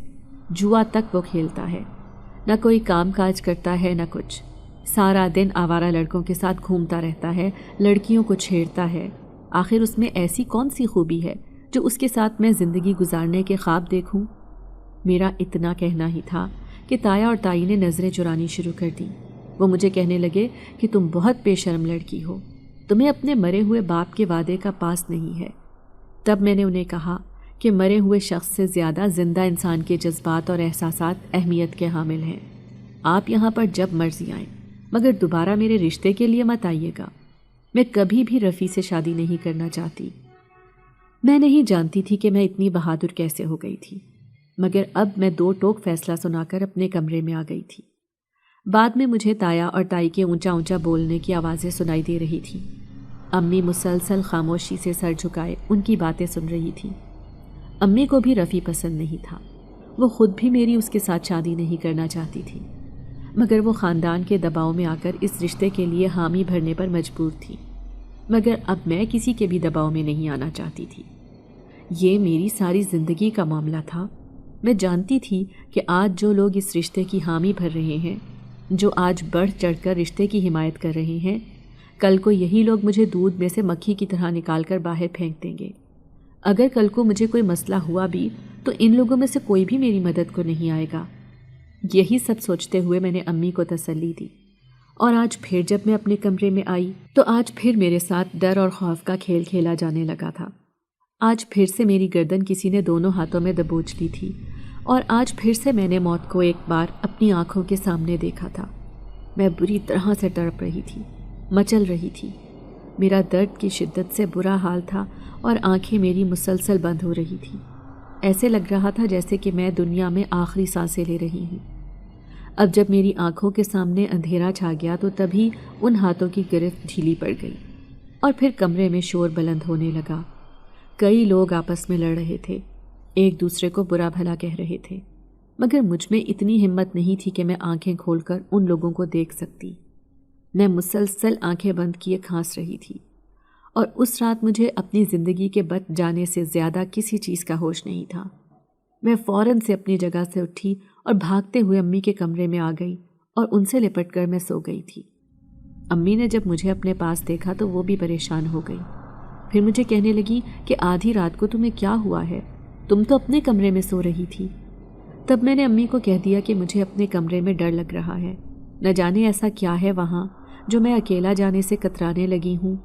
جوا تک وہ کھیلتا ہے، نہ کوئی کام کاج کرتا ہے نہ کچھ، سارا دن آوارہ لڑکوں کے ساتھ گھومتا رہتا ہے، لڑکیوں کو چھیڑتا ہے۔ آخر اس میں ایسی کون سی خوبی ہے جو اس کے ساتھ میں زندگی گزارنے کے خواب دیکھوں؟ میرا اتنا کہنا ہی تھا کہ تایا اور تائی نے نظریں چرانی شروع کر دیں۔ وہ مجھے کہنے لگے کہ تم بہت بے شرم لڑکی ہو، تمہیں اپنے مرے ہوئے باپ کے وعدے کا پاس نہیں ہے۔ تب میں نے انہیں کہا کہ مرے ہوئے شخص سے زیادہ زندہ انسان کے جذبات اور احساسات اہمیت کے حامل ہیں۔ آپ یہاں پر جب مرضی آئیں، مگر دوبارہ میرے رشتے کے لیے مت آئیے گا۔ میں کبھی بھی رفیع سے شادی نہیں کرنا چاہتی۔ میں نہیں جانتی تھی کہ میں اتنی بہادر کیسے ہو گئی تھی، مگر اب میں دو ٹوک فیصلہ سنا کر اپنے کمرے میں آ گئی تھی۔ بعد میں مجھے تایا اور تائی کے اونچا اونچا بولنے کی آوازیں سنائی دے رہی تھیں۔ امی مسلسل خاموشی سے سر جھکائے ان کی باتیں سن رہی تھی۔ امی کو بھی رفیع پسند نہیں تھا، وہ خود بھی میری اس کے ساتھ شادی نہیں کرنا چاہتی تھی، مگر وہ خاندان کے دباؤ میں آ کر اس رشتے کے لیے حامی بھرنے پر مجبور تھی۔ مگر اب میں کسی کے بھی دباؤ میں نہیں آنا چاہتی تھی۔ یہ میری ساری زندگی کا معاملہ تھا۔ میں جانتی تھی کہ آج جو لوگ اس رشتے کی حامی بھر رہے ہیں، جو آج بڑھ چڑھ کر رشتے کی حمایت کر رہے ہیں، کل کو یہی لوگ مجھے دودھ میں سے مکھی کی طرح نکال کر باہر پھینک دیں گے۔ اگر کل کو مجھے کوئی مسئلہ ہوا بھی تو ان لوگوں میں سے کوئی بھی میری مدد کو نہیں آئے گا۔ یہی سب سوچتے ہوئے میں نے امی کو تسلی دی، اور آج پھر جب میں اپنے کمرے میں آئی تو آج پھر میرے ساتھ ڈر اور خوف کا کھیل کھیلا جانے لگا تھا۔ آج پھر سے میری گردن کسی نے دونوں ہاتھوں میں دبوچ لی تھی، اور آج پھر سے میں نے موت کو ایک بار اپنی آنکھوں کے سامنے دیکھا تھا۔ میں بری طرح سے تڑپ رہی تھی، مچل رہی تھی۔ میرا درد کی شدت سے برا حال تھا اور آنکھیں میری مسلسل بند ہو رہی تھیں۔ ایسے لگ رہا تھا جیسے کہ میں دنیا میں آخری سانسیں لے رہی ہوں۔ اب جب میری آنکھوں کے سامنے اندھیرا چھا گیا تو تبھی ان ہاتھوں کی گرفت ڈھیلی پڑ گئی، اور پھر کمرے میں شور بلند ہونے لگا۔ کئی لوگ آپس میں لڑ رہے تھے، ایک دوسرے کو برا بھلا کہہ رہے تھے، مگر مجھ میں اتنی ہمت نہیں تھی کہ میں آنکھیں کھول کر ان لوگوں کو دیکھ سکتی۔ میں مسلسل آنکھیں بند کیے کھانس رہی تھی، اور اس رات مجھے اپنی زندگی کے بچ جانے سے زیادہ کسی چیز کا ہوش نہیں تھا۔ میں فوراً سے اپنی جگہ سے اٹھی اور بھاگتے ہوئے امی کے کمرے میں آ گئی اور ان سے لپٹ کر میں سو گئی تھی۔ امی نے جب مجھے اپنے پاس دیکھا تو وہ بھی پریشان ہو گئی۔ پھر مجھے کہنے لگی کہ آدھی رات کو تمہیں کیا ہوا ہے، تم تو اپنے کمرے میں سو رہی تھی۔ تب میں نے امی کو کہہ دیا کہ مجھے اپنے کمرے میں ڈر لگ رہا ہے، نہ جانے ایسا کیا ہے وہاں جو میں اکیلا جانے سے کترانے لگی ہوں۔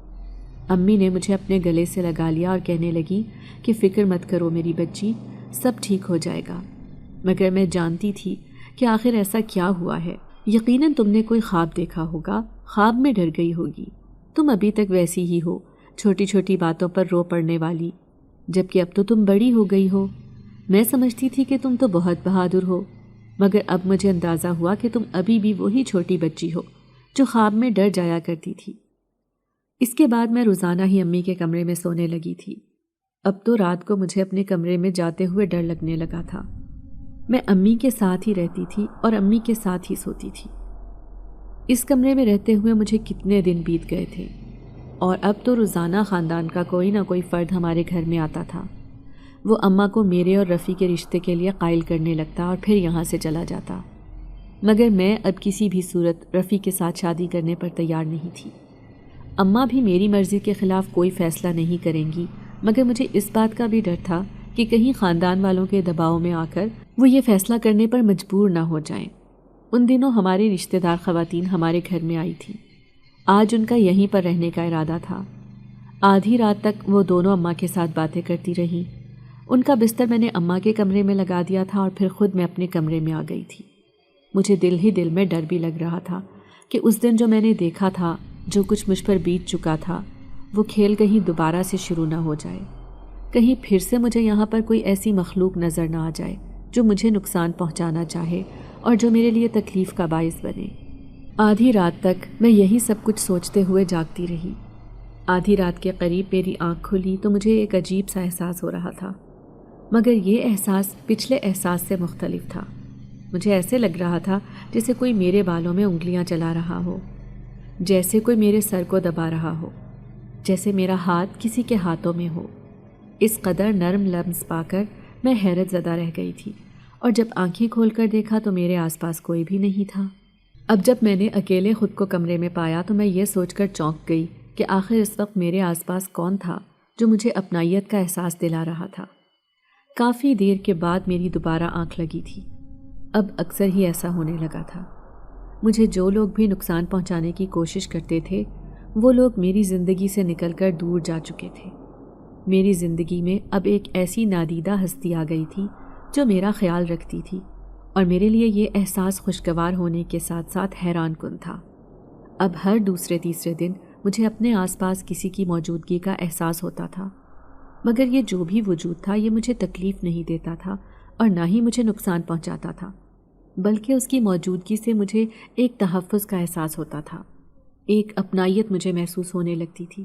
امی نے مجھے اپنے گلے سے لگا لیا اور کہنے لگی کہ فکر مت کرو میری بچی، سب ٹھیک ہو جائے گا۔ مگر میں جانتی تھی کہ آخر ایسا کیا ہوا ہے۔ یقیناً تم نے کوئی خواب دیکھا ہوگا، خواب میں ڈر گئی ہوگی۔ تم ابھی تک ویسی ہی ہو، چھوٹی چھوٹی باتوں پر رو پڑنے والی، جبکہ اب تو تم بڑی ہو گئی ہو۔ میں سمجھتی تھی کہ تم تو بہت بہادر ہو، مگر اب مجھے اندازہ ہوا کہ تم ابھی بھی وہی چھوٹی بچی ہو جو خواب میں ڈر جایا کرتی تھی۔ اس کے بعد میں روزانہ ہی امی کے کمرے میں سونے لگی تھی۔ اب تو رات کو مجھے اپنے کمرے میں جاتے ہوئے ڈر لگنے لگا تھا۔ میں امی کے ساتھ ہی رہتی تھی اور امی کے ساتھ ہی سوتی تھی۔ اس کمرے میں رہتے ہوئے مجھے کتنے دن بیت گئے تھے، اور اب تو روزانہ خاندان کا کوئی نہ کوئی فرد ہمارے گھر میں آتا تھا۔ وہ اماں کو میرے اور رفیع کے رشتے کے لیے قائل کرنے لگتا اور پھر یہاں سے چلا جاتا، مگر میں اب کسی بھی صورت رفیع کے ساتھ شادی کرنے پر تیار نہیں تھی۔ اماں بھی میری مرضی کے خلاف کوئی فیصلہ نہیں کریں گی، مگر مجھے اس بات کا بھی ڈر تھا کہ کہیں خاندان والوں کے دباؤ میں آ کر وہ یہ فیصلہ کرنے پر مجبور نہ ہو جائیں۔ ان دنوں ہماری رشتہ دار خواتین ہمارے گھر میں آئی تھیں۔ آج ان کا یہیں پر رہنے کا ارادہ تھا۔ آدھی رات تک وہ دونوں اماں کے ساتھ باتیں کرتی رہیں۔ ان کا بستر میں نے اماں کے کمرے میں لگا دیا تھا اور پھر خود میں اپنے کمرے میں آ گئی تھی۔ مجھے دل ہی دل میں ڈر بھی لگ رہا تھا کہ اس دن جو میں نے دیکھا تھا، جو کچھ مجھ پر بیت چکا تھا، وہ کھیل کہیں دوبارہ سے شروع نہ ہو جائے، کہیں پھر سے مجھے یہاں پر کوئی ایسی مخلوق نظر نہ آ جائے جو مجھے نقصان پہنچانا چاہے اور جو میرے لیے تکلیف کا باعث بنے۔ آدھی رات تک میں یہی سب کچھ سوچتے ہوئے جاگتی رہی۔ آدھی رات کے قریب میری آنکھ کھلی تو مجھے ایک عجیب سا احساس ہو رہا تھا، مگر یہ احساس پچھلے احساس سے مختلف تھا۔ مجھے ایسے لگ رہا تھا جیسے کوئی میرے بالوں میں انگلیاں چلا رہا ہو، جیسے کوئی میرے سر کو دبا رہا ہو، جیسے میرا ہاتھ کسی کے ہاتھوں میں ہو۔ اس قدر نرم لمس پا کر میں حیرت زدہ رہ گئی تھی، اور جب آنکھیں کھول کر دیکھا تو میرے آس پاس کوئی بھی نہیں تھا۔ اب جب میں نے اکیلے خود کو کمرے میں پایا تو میں یہ سوچ کر چونک گئی کہ آخر اس وقت میرے آس پاس کون تھا جو مجھے اپنائیت کا احساس دلا رہا تھا۔ کافی دیر کے بعد میری دوبارہ آنکھ لگی تھی۔ اب اکثر ہی ایسا ہونے لگا تھا۔ مجھے جو لوگ بھی نقصان پہنچانے کی کوشش کرتے تھے وہ لوگ میری زندگی سے نکل کر دور جا چکے تھے۔ میری زندگی میں اب ایک ایسی نادیدہ ہستی آ گئی تھی جو میرا خیال رکھتی تھی، اور میرے لیے یہ احساس خوشگوار ہونے کے ساتھ ساتھ حیران کن تھا۔ اب ہر دوسرے تیسرے دن مجھے اپنے آس پاس کسی کی موجودگی کا احساس ہوتا تھا، مگر یہ جو بھی وجود تھا یہ مجھے تکلیف نہیں دیتا تھا اور نہ ہی مجھے نقصان پہنچاتا تھا، بلکہ اس کی موجودگی سے مجھے ایک تحفظ کا احساس ہوتا تھا، ایک اپنائیت مجھے محسوس ہونے لگتی تھی۔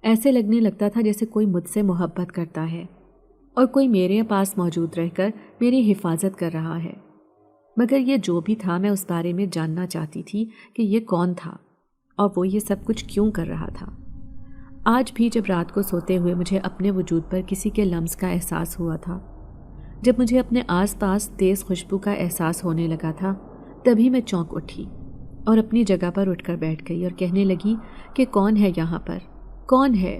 ایسے لگنے لگتا تھا جیسے کوئی مجھ سے محبت کرتا ہے اور کوئی میرے پاس موجود رہ کر میری حفاظت کر رہا ہے۔ مگر یہ جو بھی تھا میں اس بارے میں جاننا چاہتی تھی کہ یہ کون تھا اور وہ یہ سب کچھ کیوں کر رہا تھا۔ آج بھی جب رات کو سوتے ہوئے مجھے اپنے وجود پر کسی کے لمس کا احساس ہوا تھا، جب مجھے اپنے آس پاس تیز خوشبو کا احساس ہونے لگا تھا، تبھی میں چونک اٹھی اور اپنی جگہ پر اٹھ کر بیٹھ گئی اور کہنے لگی کہ کون ہے یہاں پر؟ کون ہے؟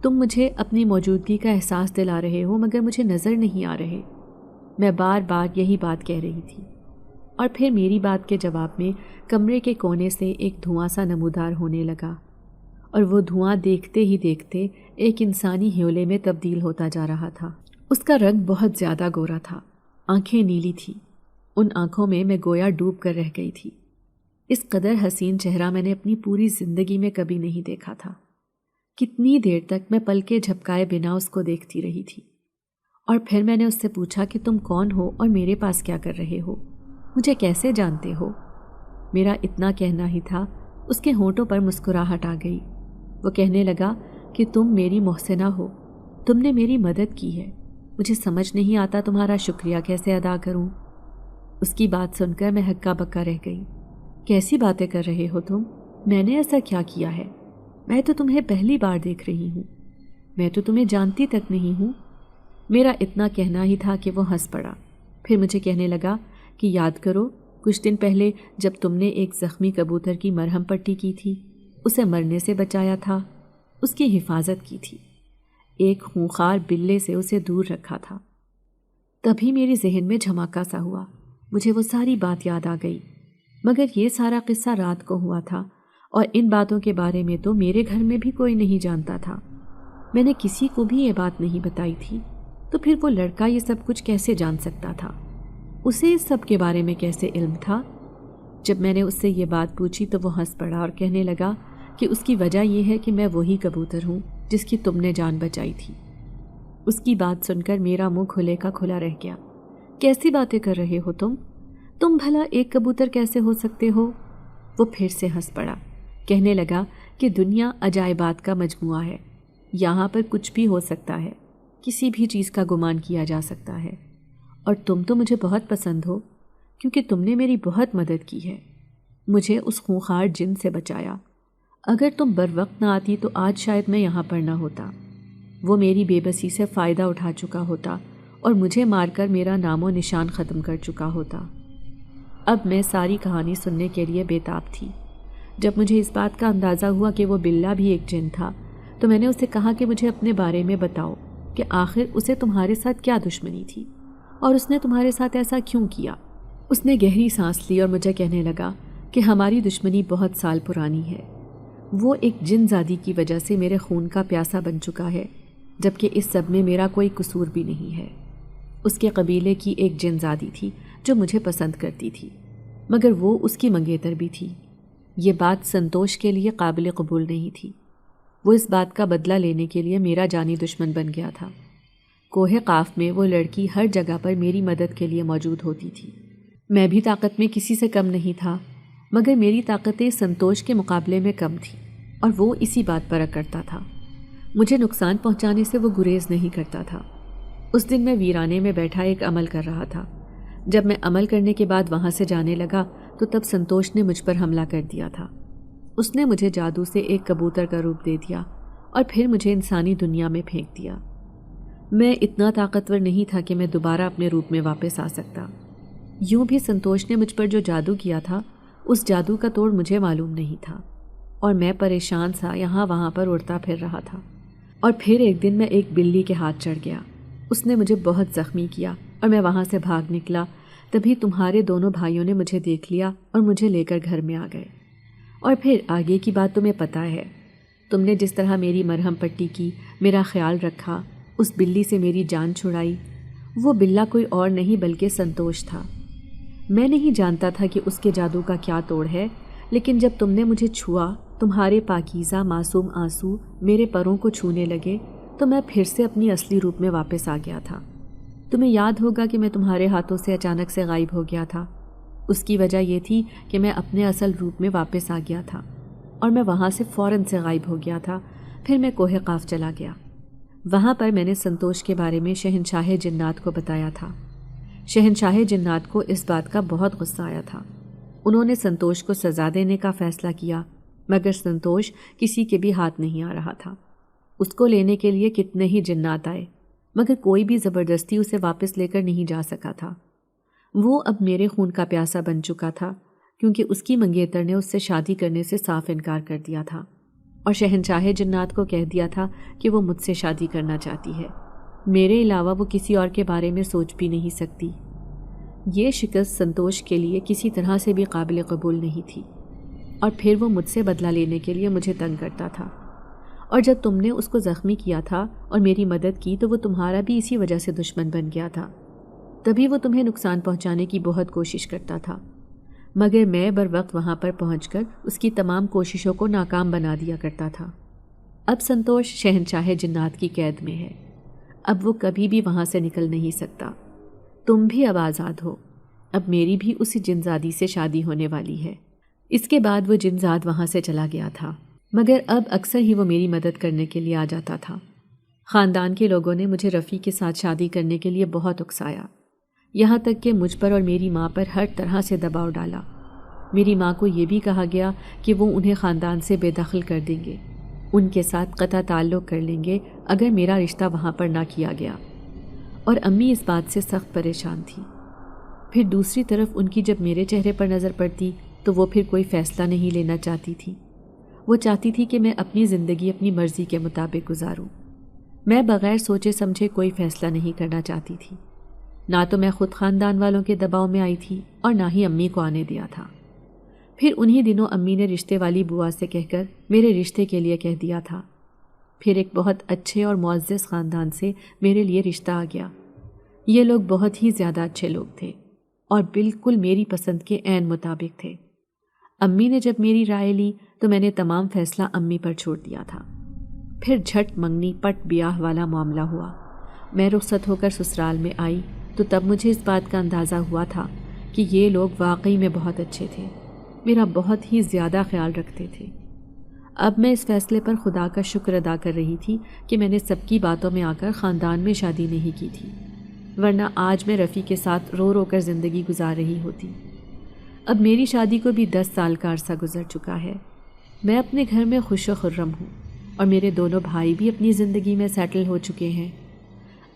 تم مجھے اپنی موجودگی کا احساس دلا رہے ہو مگر مجھے نظر نہیں آ رہے۔ میں بار بار یہی بات کہہ رہی تھی، اور پھر میری بات کے جواب میں کمرے کے کونے سے ایک دھواں سا نمودار ہونے لگا، اور وہ دھواں دیکھتے ہی دیکھتے ایک انسانی ہیولے میں تبدیل ہوتا جا رہا تھا۔ اس کا رنگ بہت زیادہ گورا تھا، آنکھیں نیلی تھیں، ان آنکھوں میں میں گویا ڈوب کر رہ گئی تھی۔ اس قدر حسین چہرہ میں نے اپنی پوری زندگی میں کبھی نہیں دیکھا تھا۔ کتنی دیر تک میں پلکیں جھپکائے بنا اس کو دیکھتی رہی تھی، اور پھر میں نے اس سے پوچھا کہ تم کون ہو اور میرے پاس کیا کر رہے ہو؟ مجھے کیسے جانتے ہو؟ میرا اتنا کہنا ہی تھا، اس کے ہونٹوں پر مسکراہٹ آ گئی۔ وہ کہنے لگا کہ تم میری محسنہ ہو، تم نے میری مدد کی ہے، مجھے سمجھ نہیں آتا تمہارا شکریہ کیسے ادا کروں۔ اس کی بات سن کر میں ہکا بکا رہ گئی۔ کیسی باتیں کر رہے ہو تم؟ میں نے ایسا کیا کیا ہے؟ میں تو تمہیں پہلی بار دیکھ رہی ہوں، میں تو تمہیں جانتی تک نہیں ہوں۔ میرا اتنا کہنا ہی تھا کہ وہ ہنس پڑا، پھر مجھے کہنے لگا کہ یاد کرو کچھ دن پہلے جب تم نے ایک زخمی کبوتر کی مرہم پٹی کی تھی، اسے مرنے سے بچایا تھا، اس کی حفاظت کی تھی، ایک خونخوار بلے سے اسے دور رکھا تھا۔ تبھی میرے ذہن میں جھماکا سا ہوا، مجھے وہ ساری بات یاد آ گئی، مگر یہ سارا قصہ رات کو ہوا تھا، اور ان باتوں کے بارے میں تو میرے گھر میں بھی کوئی نہیں جانتا تھا۔ میں نے کسی کو بھی یہ بات نہیں بتائی تھی، تو پھر وہ لڑکا یہ سب کچھ کیسے جان سکتا تھا؟ اسے اس سب کے بارے میں کیسے علم تھا؟ جب میں نے اس سے یہ بات پوچھی تو وہ ہنس پڑا اور کہنے لگا کہ اس کی وجہ یہ ہے کہ میں وہی کبوتر ہوں جس کی تم نے جان بچائی تھی۔ اس کی بات سن کر میرا منہ کھلے کا کھلا رہ گیا۔ کیسی باتیں کر رہے ہو تم بھلا ایک کبوتر کیسے ہو سکتے ہو؟ وہ پھر سے ہنس پڑا، کہنے لگا کہ دنیا عجائبات کا مجموعہ ہے، یہاں پر کچھ بھی ہو سکتا ہے، کسی بھی چیز کا گمان کیا جا سکتا ہے، اور تم تو مجھے بہت پسند ہو کیونکہ تم نے میری بہت مدد کی ہے، مجھے اس خونخوار جن سے بچایا۔ اگر تم بر وقت نہ آتی تو آج شاید میں یہاں پر نہ ہوتا، وہ میری بے بسی سے فائدہ اٹھا چکا ہوتا اور مجھے مار کر میرا نام و نشان ختم کر چکا ہوتا۔ اب میں ساری کہانی سننے کے لیے بے تاب تھی۔ جب مجھے اس بات کا اندازہ ہوا کہ وہ بلّا بھی ایک جن تھا تو میں نے اسے کہا کہ مجھے اپنے بارے میں بتاؤ کہ آخر اسے تمہارے ساتھ کیا دشمنی تھی اور اس نے تمہارے ساتھ ایسا کیوں کیا۔ اس نے گہری سانس لی اور مجھے کہنے لگا کہ ہماری دشمنی بہت سال پرانی ہے، وہ ایک جن زادی کی وجہ سے میرے خون کا پیاسا بن چکا ہے، جبکہ اس سب میں میرا کوئی قصور بھی نہیں ہے۔ اس کے قبیلے کی ایک جن زادی تھی جو مجھے پسند کرتی تھی، مگر وہ اس کی منگیتر بھی تھی۔ یہ بات سنتوش کے لیے قابل قبول نہیں تھی۔ وہ اس بات کا بدلہ لینے کے لیے میرا جانی دشمن بن گیا تھا۔ کوہ قاف میں وہ لڑکی ہر جگہ پر میری مدد کے لیے موجود ہوتی تھی۔ میں بھی طاقت میں کسی سے کم نہیں تھا، مگر میری طاقتیں سنتوش کے مقابلے میں کم تھیں، اور وہ اسی بات پر کرتا تھا۔ مجھے نقصان پہنچانے سے وہ گریز نہیں کرتا تھا۔ اس دن میں ویرانے میں بیٹھا ایک عمل کر رہا تھا۔ جب میں عمل کرنے کے بعد وہاں سے جانے لگا تو تب سنتوش نے مجھ پر حملہ کر دیا تھا۔ اس نے مجھے جادو سے ایک کبوتر کا روپ دے دیا اور پھر مجھے انسانی دنیا میں پھینک دیا۔ میں اتنا طاقتور نہیں تھا کہ میں دوبارہ اپنے روپ میں واپس آ سکتا۔ یوں بھی سنتوش نے مجھ پر جو جادو کیا تھا اس جادو کا توڑ مجھے معلوم نہیں تھا، اور میں پریشان سا یہاں وہاں پر اڑتا پھر رہا تھا۔ اور پھر ایک دن میں ایک بلی کے ہاتھ چڑھ گیا۔ اس نے مجھے بہت زخمی کیا اور میں وہاں سے بھاگ نکلا۔ تبھی تمہارے دونوں بھائیوں نے مجھے دیکھ لیا اور مجھے لے کر گھر میں آ گئے۔ اور پھر آگے کی بات تمہیں پتہ ہے۔ تم نے جس طرح میری مرہم پٹی کی، میرا خیال رکھا، اس بلی سے میری جان چھڑائی، وہ بلّا کوئی اور نہیں بلکہ سنتوش تھا۔ میں نہیں جانتا تھا کہ اس کے جادو کا کیا توڑ ہے، لیکن جب تم نے مجھے چھوا، تمہارے پاکیزہ معصوم آنسو میرے پروں کو چھونے لگے، تو میں پھر سے اپنی اصلی روپ میں واپس آ گیا تھا۔ تمہیں یاد ہوگا کہ میں تمہارے ہاتھوں سے اچانک سے غائب ہو گیا تھا۔ اس کی وجہ یہ تھی کہ میں اپنے اصل روپ میں واپس آ گیا تھا، اور میں وہاں سے فوراً سے غائب ہو گیا تھا۔ پھر میں کوہ قاف چلا گیا۔ وہاں پر میں نے سنتوش کے بارے میں شہنشاہ جنات کو بتایا تھا۔ شہنشاہ جنات کو اس بات کا بہت غصہ آیا تھا۔ انہوں نے سنتوش کو سزا دینے کا فیصلہ کیا، مگر سنتوش کسی کے بھی ہاتھ نہیں آ رہا تھا۔ اس کو لینے کے لیے کتنے ہی جنات آئے، مگر کوئی بھی زبردستی اسے واپس لے کر نہیں جا سکا تھا۔ وہ اب میرے خون کا پیاسا بن چکا تھا، کیونکہ اس کی منگیتر نے اس سے شادی کرنے سے صاف انکار کر دیا تھا، اور شہنشاہ جنات کو کہہ دیا تھا کہ وہ مجھ سے شادی کرنا چاہتی ہے۔ میرے علاوہ وہ کسی اور کے بارے میں سوچ بھی نہیں سکتی۔ یہ شکست سنتوش کے لیے کسی طرح سے بھی قابل قبول نہیں تھی، اور پھر وہ مجھ سے بدلہ لینے کے لیے مجھے تنگ کرتا تھا۔ اور جب تم نے اس کو زخمی کیا تھا اور میری مدد کی تو وہ تمہارا بھی اسی وجہ سے دشمن بن گیا تھا۔ تبھی وہ تمہیں نقصان پہنچانے کی بہت کوشش کرتا تھا، مگر میں بر وقت وہاں پر پہنچ کر اس کی تمام کوششوں کو ناکام بنا دیا کرتا تھا۔ اب سنتوش شہنشاہ جنات کی قید میں ہے۔ اب وہ کبھی بھی وہاں سے نکل نہیں سکتا۔ تم بھی اب آزاد ہو۔ اب میری بھی اسی جنزادی سے شادی ہونے والی ہے۔ اس کے بعد وہ جنزاد وہاں سے چلا گیا تھا، مگر اب اکثر ہی وہ میری مدد کرنے کے لیے آ جاتا تھا۔ خاندان کے لوگوں نے مجھے رفیع کے ساتھ شادی کرنے کے لیے بہت اکسایا، یہاں تک کہ مجھ پر اور میری ماں پر ہر طرح سے دباؤ ڈالا۔ میری ماں کو یہ بھی کہا گیا کہ وہ انہیں خاندان سے بے دخل کر دیں گے، ان کے ساتھ قطع تعلق کر لیں گے اگر میرا رشتہ وہاں پر نہ کیا گیا، اور امی اس بات سے سخت پریشان تھی۔ پھر دوسری طرف ان کی جب میرے چہرے پر نظر پڑتی تو وہ پھر کوئی فیصلہ نہیں لینا چاہتی تھی۔ وہ چاہتی تھی کہ میں اپنی زندگی اپنی مرضی کے مطابق گزاروں۔ میں بغیر سوچے سمجھے کوئی فیصلہ نہیں کرنا چاہتی تھی۔ نہ تو میں خود خاندان والوں کے دباؤ میں آئی تھی اور نہ ہی امی کو آنے دیا تھا۔ پھر انہی دنوں امی نے رشتے والی بوا سے کہہ کر میرے رشتے کے لیے کہہ دیا تھا۔ پھر ایک بہت اچھے اور معزز خاندان سے میرے لیے رشتہ آ گیا۔ یہ لوگ بہت ہی زیادہ اچھے لوگ تھے اور بالکل میری پسند کے عین مطابق تھے۔ امی نے جب میری رائے لی تو میں نے تمام فیصلہ امی پر چھوڑ دیا تھا۔ پھر جھٹ منگنی پٹ بیاہ والا معاملہ ہوا۔ میں رخصت ہو کر سسرال میں آئی تو تب مجھے اس بات کا اندازہ ہوا تھا کہ یہ لوگ واقعی میں بہت اچھے تھے، میرا بہت ہی زیادہ خیال رکھتے تھے۔ اب میں اس فیصلے پر خدا کا شکر ادا کر رہی تھی کہ میں نے سب کی باتوں میں آ کر خاندان میں شادی نہیں کی تھی، ورنہ آج میں رفیع کے ساتھ رو رو کر زندگی گزار رہی ہوتی۔ اب میری شادی کو بھی 10 سال کا عرصہ گزر چکا ہے۔ میں اپنے گھر میں خوش و خرم ہوں، اور میرے دونوں بھائی بھی اپنی زندگی میں سیٹل ہو چکے ہیں۔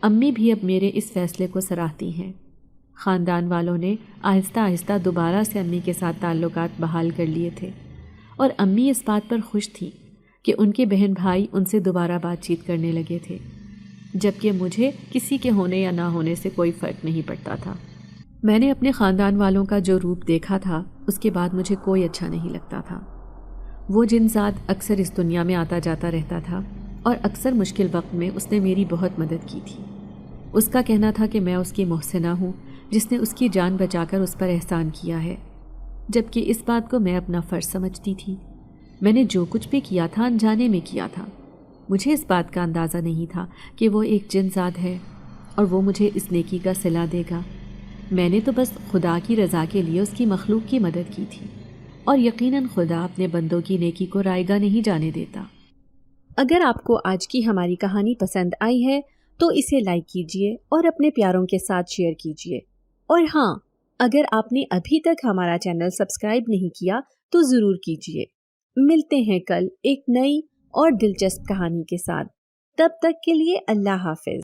امی بھی اب میرے اس فیصلے کو سراہتی ہیں۔ خاندان والوں نے آہستہ آہستہ دوبارہ سے امی کے ساتھ تعلقات بحال کر لیے تھے، اور امی اس بات پر خوش تھی کہ ان کے بہن بھائی ان سے دوبارہ بات چیت کرنے لگے تھے، جبکہ مجھے کسی کے ہونے یا نہ ہونے سے کوئی فرق نہیں پڑتا تھا۔ میں نے اپنے خاندان والوں کا جو روپ دیکھا تھا اس کے بعد مجھے کوئی اچھا نہیں لگتا تھا۔ وہ جنزاد اکثر اس دنیا میں آتا جاتا رہتا تھا، اور اکثر مشکل وقت میں اس نے میری بہت مدد کی تھی۔ اس کا کہنا تھا کہ میں اس کی محسنہ ہوں جس نے اس کی جان بچا کر اس پر احسان کیا ہے۔ جبکہ اس بات کو میں اپنا فرض سمجھتی تھی۔ میں نے جو کچھ بھی کیا تھا انجانے میں کیا تھا۔ مجھے اس بات کا اندازہ نہیں تھا کہ وہ ایک جن ذات ہے اور وہ مجھے اس نیکی کا صلہ دے گا۔ میں نے تو بس خدا کی رضا کے لیے اس کی مخلوق کی مدد کی تھی، اور یقیناً خدا اپنے بندوں کی نیکی کو رائیگاں نہیں جانے دیتا۔ اگر آپ کو آج کی ہماری کہانی پسند آئی ہے تو اسے لائک کیجیے اور اپنے پیاروں کے ساتھ شیئر کیجیے، اور ہاں، اگر آپ نے ابھی تک ہمارا چینل سبسکرائب نہیں کیا تو ضرور کیجیے۔ ملتے ہیں کل ایک نئی اور دلچسپ کہانی کے ساتھ، تب تک کے لیے اللہ حافظ۔